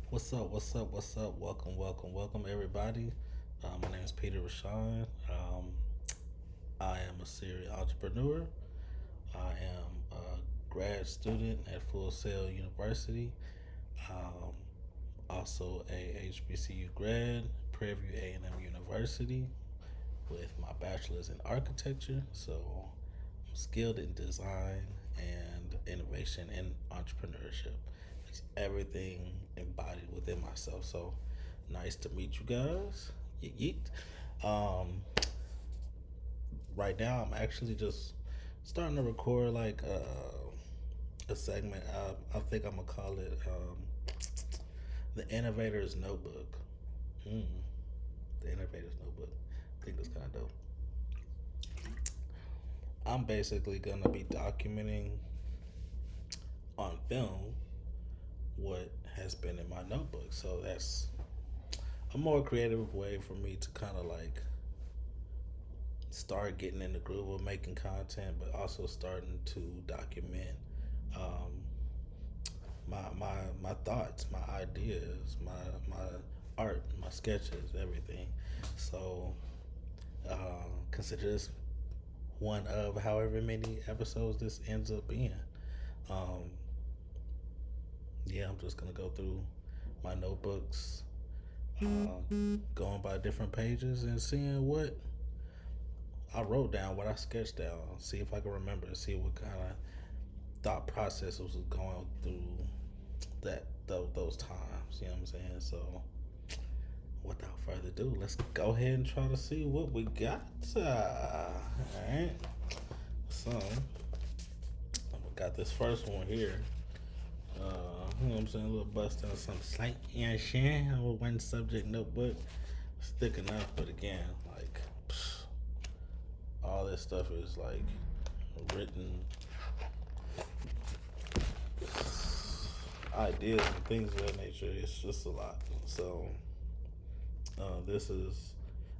What's up? What's up? What's up? Welcome, everybody. My name is Peter Rashawn. I am a serial entrepreneur. I am a grad student at Full Sail University. Um, Also a HBCU grad, Prairie View A&M University, with my bachelor's in architecture. So I'm skilled in design and innovation and entrepreneurship. It's everything embodied within myself. So nice to meet you guys. Yeet yeet. Right now I'm actually just starting to record like a segment. I think I'm gonna call it the Innovator's Notebook. Mm, the Innovator's Notebook. I think that's kind of dope. I'm basically gonna be documenting on film what has been in my notebook. So that's a more creative way for me to kind of like start getting in the groove of making content, but also starting to document um, my thoughts, my ideas, my art, my sketches, everything. So consider this one of however many episodes this ends up being. Um, yeah, I'm just gonna go through my notebooks, going by different pages and seeing what I wrote down, what I sketched down, see if I can remember, see what kind of thought process was going through those times. You know what I'm saying? So, without further ado, let's go ahead and try to see what we got. All right. So, we got this first one here. You know what I'm saying? A little bust on some slight, you know what I'm saying? A little one subject notebook. It's thick enough, but again, like, all this stuff is like written ideas and things of that nature. It's just a lot. So, this is,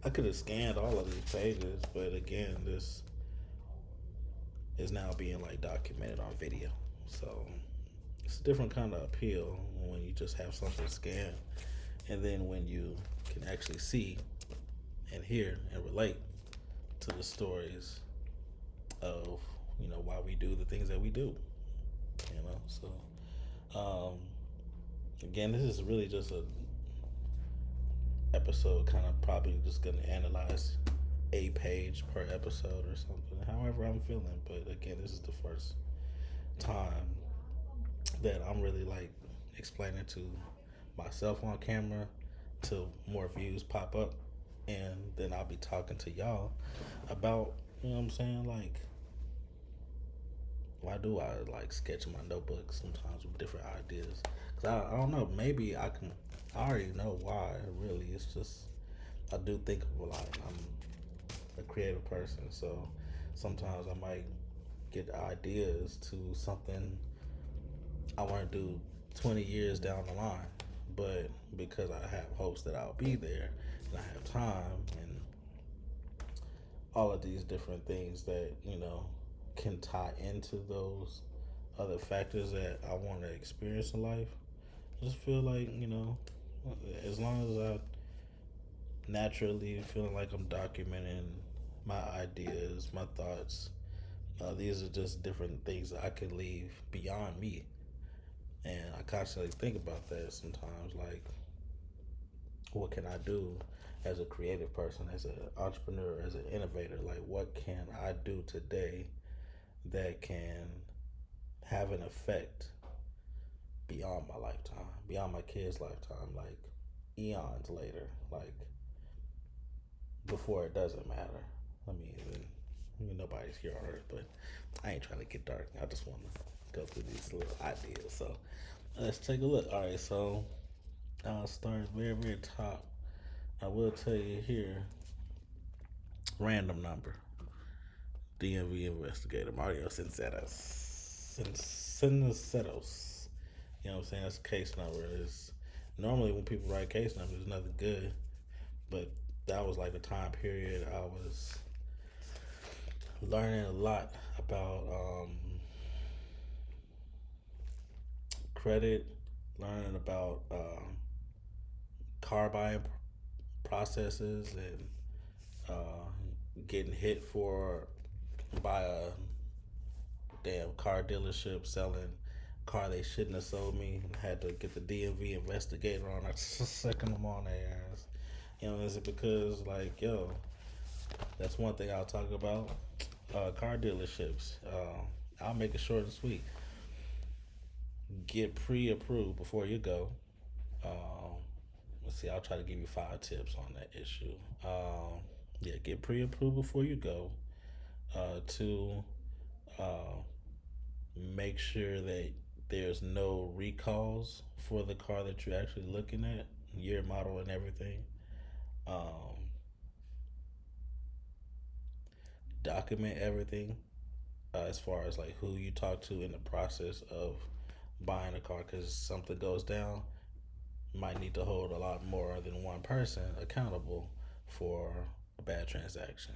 I could have scanned all of these pages, but again, this is now being like documented on video. So, it's a different kind of appeal when you just have something scanned, and then when you can actually see and hear and relate to the stories of why we do the things that we do. So um, again, this is really just a episode, kind of probably just gonna analyze a page per episode or something, however I'm feeling. But again, this is the first time that I'm really like explaining to myself on camera till more views pop up, and then I'll be talking to y'all about, you know what I'm saying, like, why do I like sketch in my notebook sometimes with different ideas? Cause I don't know, maybe I already know why. Really, it's just I do think of a lot. I'm a creative person, so sometimes I might get ideas to something I want to do 20 years down the line. But because I have hopes that I'll be there and I have time and all of these different things that, can tie into those other factors that I want to experience in life, I just feel like, as long as I naturally feeling like I'm documenting my ideas, my thoughts, these are just different things that I could leave beyond me. And I constantly think about that sometimes. Like, what can I do as a creative person, as an entrepreneur, as an innovator? Like, what can I do today that can have an effect beyond my lifetime, beyond my kids' lifetime, like eons later, like before it doesn't matter. I mean, nobody's here on Earth, but I ain't trying to get dark. I just want to go through these little ideas. So let's take a look. All right, so I'll start very, very top. I will tell you here, random number. DMV investigator Mario Sinceros. You know what I'm saying? That's a case number. It's normally when people write case numbers, it's nothing good. But that was like a time period I was learning a lot about credit, learning about car buying processes and uh, getting hit for by a damn car dealership selling car they shouldn't have sold me. Had to get the DMV investigator on it, sucking them on their ass. You know, is it because like yo, that's one thing I'll talk about. Car dealerships. I'll make it short and sweet. Get pre-approved before you go. Um, let's see. I'll try to give you 5 tips on that issue. Yeah, get pre-approved before you go. To uh, make sure that there's no recalls for the car that you're actually looking at, year, model, and everything. Um, document everything as far as like who you talk to in the process of buying a car, because something goes down, might need to hold a lot more than one person accountable for a bad transaction.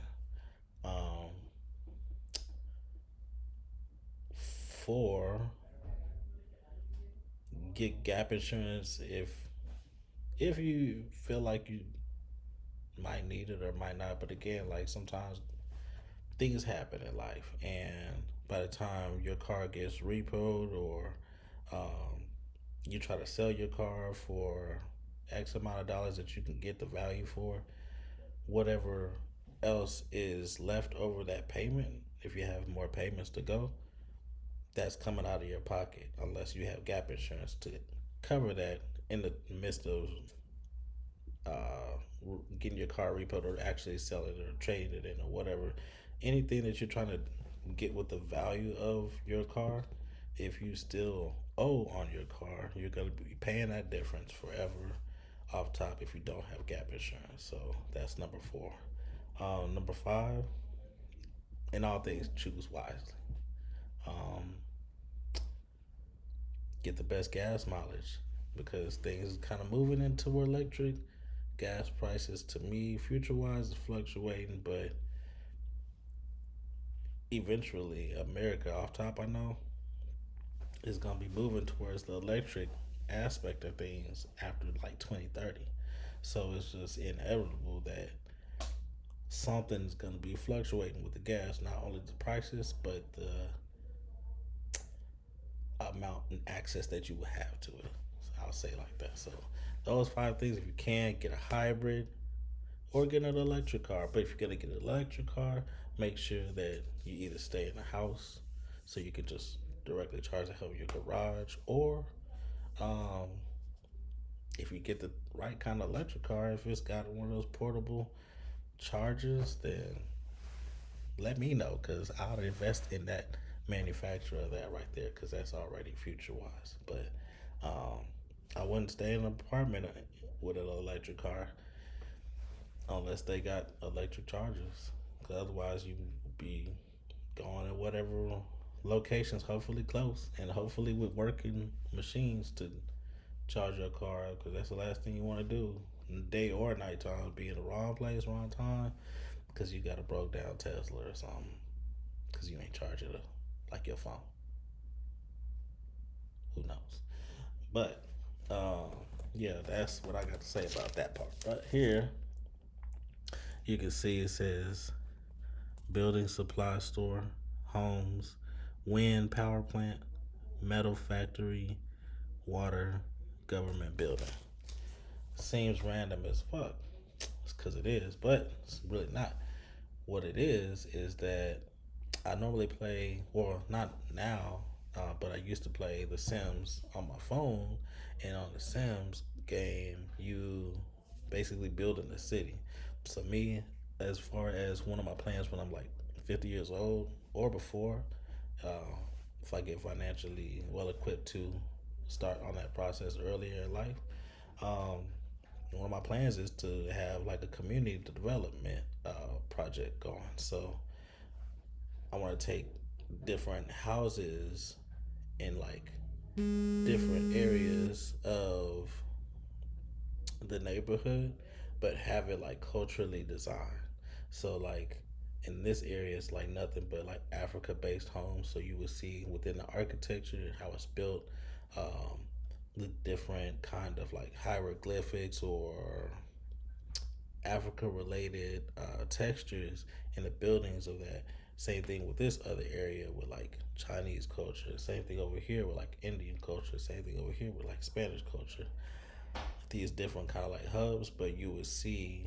Um, 4, get gap insurance if you feel like you might need it or might not. But again, like sometimes things happen in life, and by the time your car gets repoed or um, you try to sell your car for X amount of dollars that you can get the value for, whatever else is left over that payment, if you have more payments to go, that's coming out of your pocket unless you have gap insurance to cover that in the midst of uh, getting your car repoed or actually selling it or trading it in or whatever. Anything that you're trying to get with the value of your car, if you still owe on your car, you're going to be paying that difference forever off top if you don't have gap insurance. So that's number 4. Number 5, in all things, choose wisely. Um, get the best gas mileage because things kind of moving into electric. Gas prices, to me, future wise, is fluctuating, but eventually, America, off top, I know, is going to be moving towards the electric aspect of things after like 2030. So it's just inevitable that something's going to be fluctuating with the gas, not only the prices, but the amount and access that you will have to it. So I'll say it like that. So those 5 things, if you can, get a hybrid or get an electric car. But if you're gonna get an electric car, make sure that you either stay in a house so you can just directly charge it home in your garage, or um, if you get the right kind of electric car, if it's got one of those portable chargers, then let me know because I'll invest in that manufacturer of that right there because that's already future wise. But um, I wouldn't stay in an apartment with an electric car unless they got electric chargers. Because otherwise, you be going to whatever locations, hopefully close, and hopefully with working machines to charge your car up. Because that's the last thing you want to do, day or nighttime, be in the wrong place, wrong time, because you got a broke down Tesla or something. Because you ain't charging it like your phone. Who knows? But yeah, that's what I got to say about that part. But here you can see it says building supply store, homes, wind power plant, metal factory, water, government building. Seems random as fuck. It's because it is, but it's really not. What it is that I normally play, well, not now, but I used to play The Sims on my phone. And on the Sims game, you basically build in the city. So, me, as far as one of my plans when I'm like 50 years old or before, uh, if I get financially well equipped to start on that process earlier in life, um, one of my plans is to have like a community development project going. So I want to take different houses in like different areas of the neighborhood, but have it like culturally designed. So like in this area, it's like nothing but like Africa-based homes. So you would see within the architecture how it's built, um, the different kind of like hieroglyphics or Africa related textures in the buildings of that. Same thing with this other area with like Chinese culture. Same thing over here with like Indian culture. Same thing over here with like Spanish culture. These different kind of like hubs, but you would see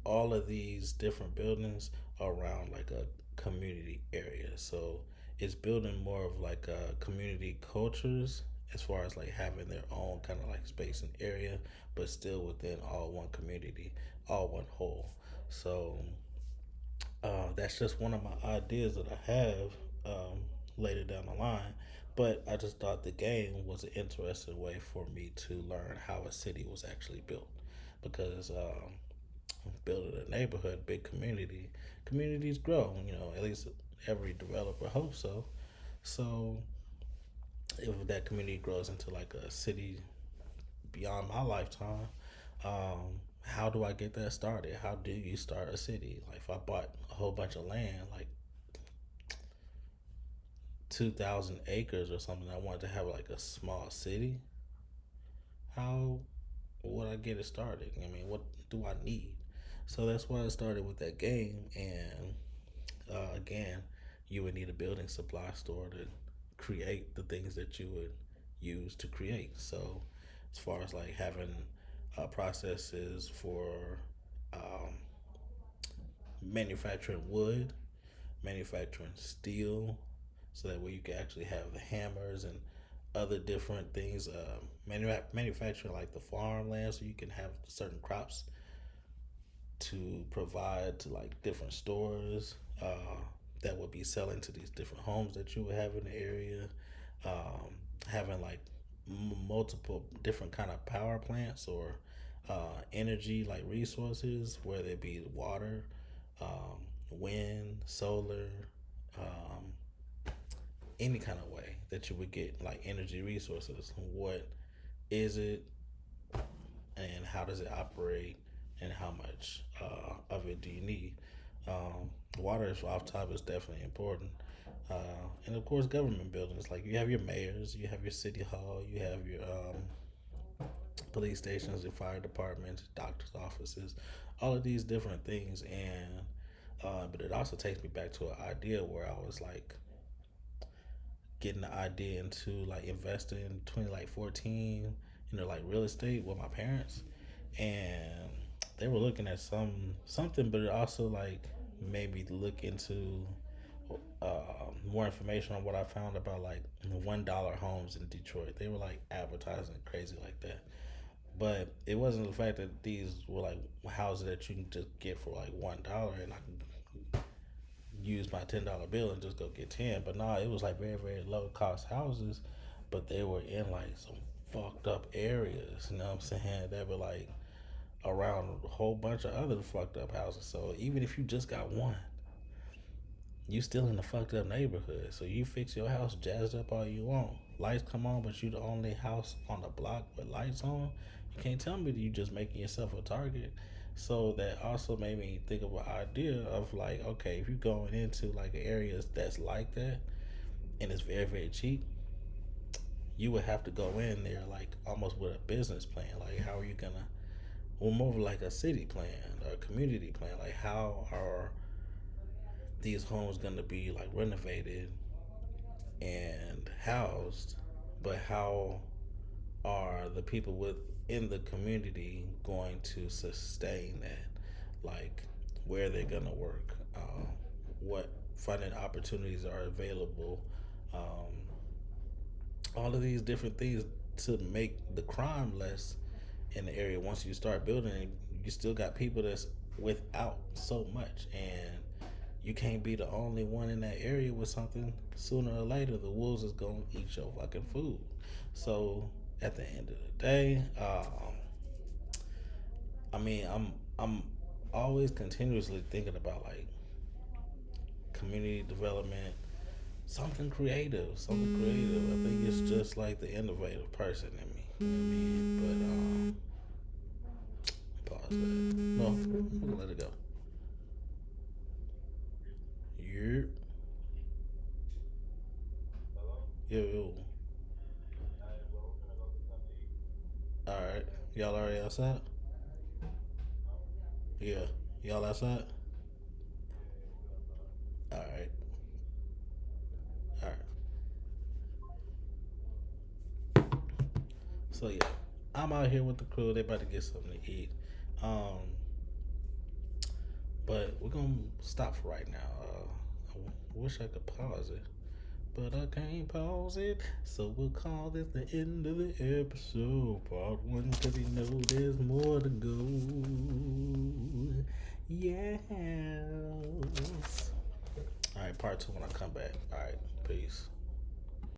all of these different buildings around like a community area. So it's building more of like community cultures as far as like having their own kind of like space and area, but still within all one community, all one whole. So that's just one of my ideas that I have um, later down the line. But I just thought the game was an interesting way for me to learn how a city was actually built. Because building a neighborhood, big community, communities grow. You know, at least every developer hopes so. So if that community grows into like a city beyond my lifetime, how do I get that started? How do you start a city? Like if I bought a whole bunch of land, like 2,000 acres or something, I wanted to have like a small city. How would I get it started? I mean, what do I need? So that's why I started with that game. And again, you would need a building supply store to create the things that you would use to create. So, as far as like having processes for um, manufacturing wood, manufacturing steel, so that way you can actually have the hammers and other different things. Manufacturing like the farmland, so you can have certain crops to provide to like different stores that would be selling to these different homes that you would have in the area. Having like multiple different kind of power plants or energy like resources, whether it be water, wind, solar, um, any kind of way that you would get like energy resources. What is it, and how does it operate, and how much of it do you need? Water is off top is definitely important, and of course government buildings like you have your mayors, you have your city hall, you have your police stations, your fire departments, doctors' offices, all of these different things, and but it also takes me back to an idea where I was like getting the idea into like investing in 2014, you know, like real estate with my parents, and they were looking at something, but it also like made me look into more information on what I found about like $1 homes in Detroit. They were like advertising crazy like that, but it wasn't the fact that these were like houses that you can just get for like $1, and I can use my $10 bill and just go get 10. But nah, it was like very very low cost houses, but they were in like some fucked up areas. You know what I'm saying? They were like around a whole bunch of other fucked up houses. So even if you just got one, you still in the fucked up neighborhood. So you fix your house jazzed up all you want. Lights come on, but you the only house on the block with lights on. You can't tell me that you just making yourself a target. So that also made me think of an idea of like, okay, if you're going into like areas that's like that and it's very, very cheap, you would have to go in there like almost with a business plan. Like how are you gonna, or more of like a city plan or a community plan. Like how are these homes gonna be like renovated and housed, but how are the people within the community going to sustain that? Like, where they're gonna work, what funding opportunities are available, um, all of these different things to make the crime less in the area. Once you start building, you still got people that's without so much, and you can't be the only one in that area with something. Sooner or later, the wolves is gonna eat your fucking food. So at the end of the day, I mean, I'm always continuously thinking about like community development, something creative. I think it's just like the innovative person in me. You know what I mean? But pause that. No, I'm gonna let it go. Yep. Yo, yo. Y'all already outside? Yeah. Y'all outside? All right. All right. So yeah, I'm out here with the crew. They about to get something to eat. Um, but we're gonna stop for right now. I wish I could pause it, but I can't pause it. So we'll call this the end of the episode, part one, because you know there's more to go. Yes. All right, part two when I come back. All right, peace.